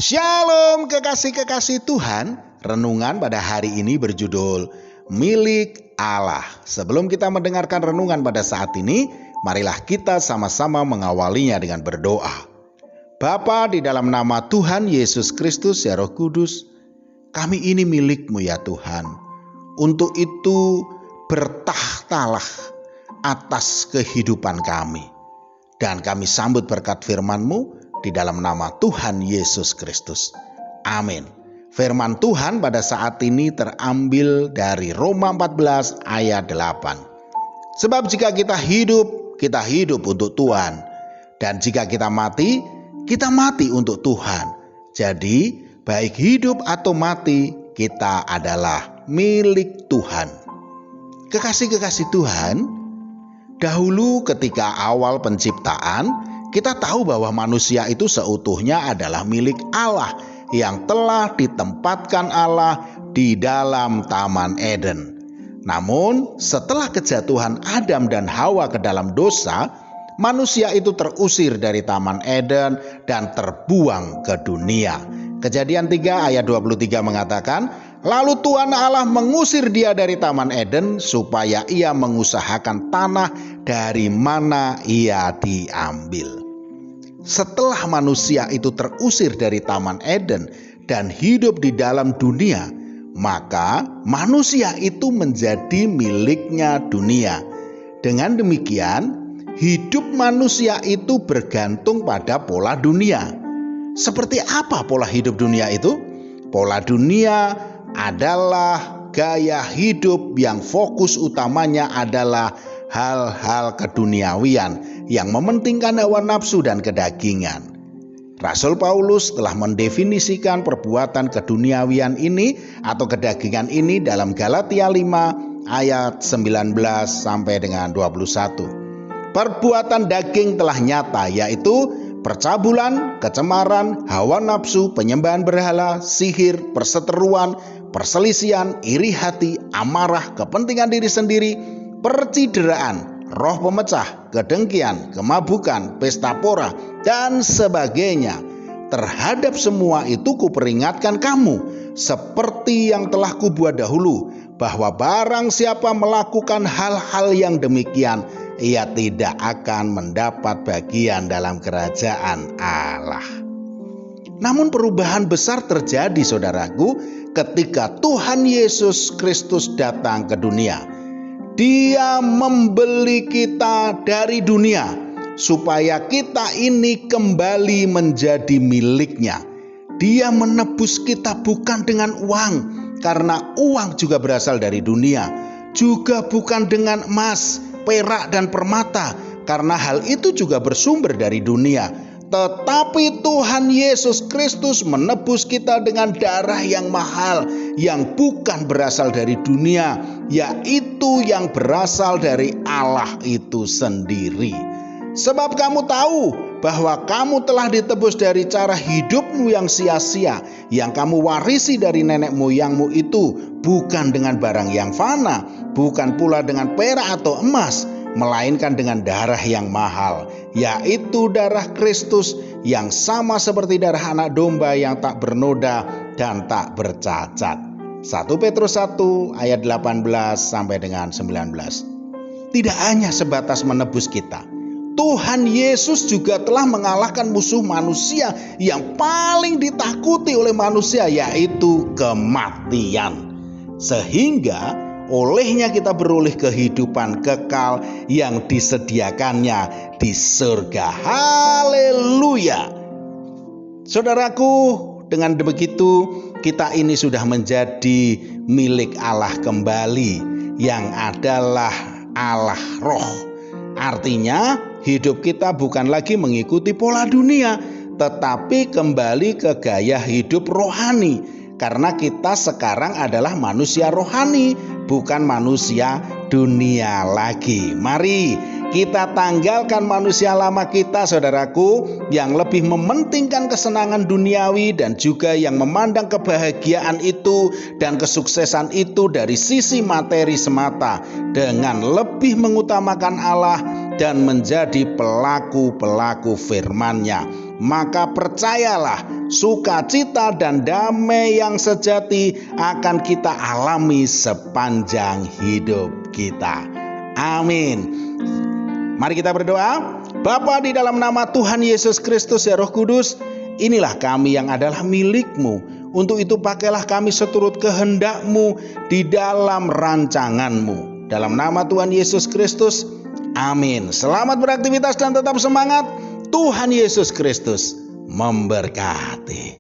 Shalom kekasih-kekasih Tuhan. Renungan pada hari ini berjudul Milik Allah. Sebelum kita mendengarkan renungan pada saat ini, marilah kita sama-sama mengawalinya dengan berdoa. Bapa, di dalam nama Tuhan Yesus Kristus ya Roh Kudus, kami ini milik-Mu ya Tuhan. Untuk itu bertahtalah atas kehidupan kami. Dan kami sambut berkat firman-Mu di dalam nama Tuhan Yesus Kristus. Amin. Firman Tuhan pada saat ini terambil dari Roma 14 ayat 8. Sebab jika kita hidup untuk Tuhan. Dan jika kita mati untuk Tuhan. Jadi baik hidup atau mati, kita adalah milik Tuhan. Kekasih-kekasih Tuhan, dahulu ketika awal penciptaan, kita tahu bahwa manusia itu seutuhnya adalah milik Allah yang telah ditempatkan Allah di dalam Taman Eden. Namun setelah kejatuhan Adam dan Hawa ke dalam dosa, manusia itu terusir dari Taman Eden dan terbuang ke dunia. Kejadian 3 ayat 23 mengatakan, lalu Tuhan Allah mengusir dia dari Taman Eden supaya ia mengusahakan tanah dari mana ia diambil. Setelah manusia itu terusir dari Taman Eden dan hidup di dalam dunia, maka manusia itu menjadi miliknya dunia. Dengan demikian, hidup manusia itu bergantung pada pola dunia. Seperti apa pola hidup dunia itu? Pola dunia adalah gaya hidup yang fokus utamanya adalah hal-hal keduniawian yang mementingkan hawa nafsu dan kedagingan. Rasul Paulus telah mendefinisikan perbuatan keduniawian ini atau kedagingan ini dalam Galatia 5 ayat 19 sampai dengan 21. Perbuatan daging telah nyata, yaitu percabulan, kecemaran, hawa nafsu, penyembahan berhala, sihir, perseteruan, perselisihan, iri hati, amarah, kepentingan diri sendiri, percideraan, roh pemecah, kedengkian, kemabukan, pesta pora, dan sebagainya. Terhadap semua itu kuperingatkan kamu, seperti yang telah kubuat dahulu, bahwa barang siapa melakukan hal-hal yang demikian, ia tidak akan mendapat bagian dalam kerajaan Allah. Namun perubahan besar terjadi, saudaraku, ketika Tuhan Yesus Kristus datang ke dunia. Dia membeli kita dari dunia supaya kita ini kembali menjadi miliknya. Dia menebus kita bukan dengan uang, karena uang juga berasal dari dunia. Juga bukan dengan emas, perak dan permata, karena hal itu juga bersumber dari dunia. Tetapi Tuhan Yesus Kristus menebus kita dengan darah yang mahal, yang bukan berasal dari dunia, yaitu yang berasal dari Allah itu sendiri. Sebab kamu tahu bahwa kamu telah ditebus dari cara hidupmu yang sia-sia, yang kamu warisi dari nenek moyangmu itu, bukan dengan barang yang fana, bukan pula dengan perak atau emas, melainkan dengan darah yang mahal, yaitu darah Kristus yang sama seperti darah anak domba yang tak bernoda dan tak bercacat. 1 Petrus 1 ayat 18 sampai dengan 19. Tidak hanya sebatas menebus kita, Tuhan Yesus juga telah mengalahkan musuh manusia yang paling ditakuti oleh manusia, yaitu kematian. Sehingga olehnya kita beroleh kehidupan kekal yang disediakannya di surga. Haleluya. Saudaraku, dengan begitu kita ini sudah menjadi milik Allah kembali, yang adalah Allah Roh. Artinya hidup kita bukan lagi mengikuti pola dunia, tetapi kembali ke gaya hidup rohani. Karena kita sekarang adalah manusia rohani, bukan manusia dunia lagi. Mari kita tanggalkan manusia lama kita, saudaraku, yang lebih mementingkan kesenangan duniawi dan juga yang memandang kebahagiaan itu dan kesuksesan itu dari sisi materi semata, dengan lebih mengutamakan Allah dan menjadi pelaku-pelaku firman-Nya. maka percayalah, sukacita dan damai yang sejati akan kita alami sepanjang hidup kita. Amin. Mari kita berdoa. Bapa, di dalam nama Tuhan Yesus Kristus ya Roh Kudus, inilah kami yang adalah milik-Mu. Untuk itu pakailah kami seturut kehendak-Mu di dalam rancangan-Mu. Dalam nama Tuhan Yesus Kristus, amin. Selamat beraktivitas dan tetap semangat. Tuhan Yesus Kristus memberkati.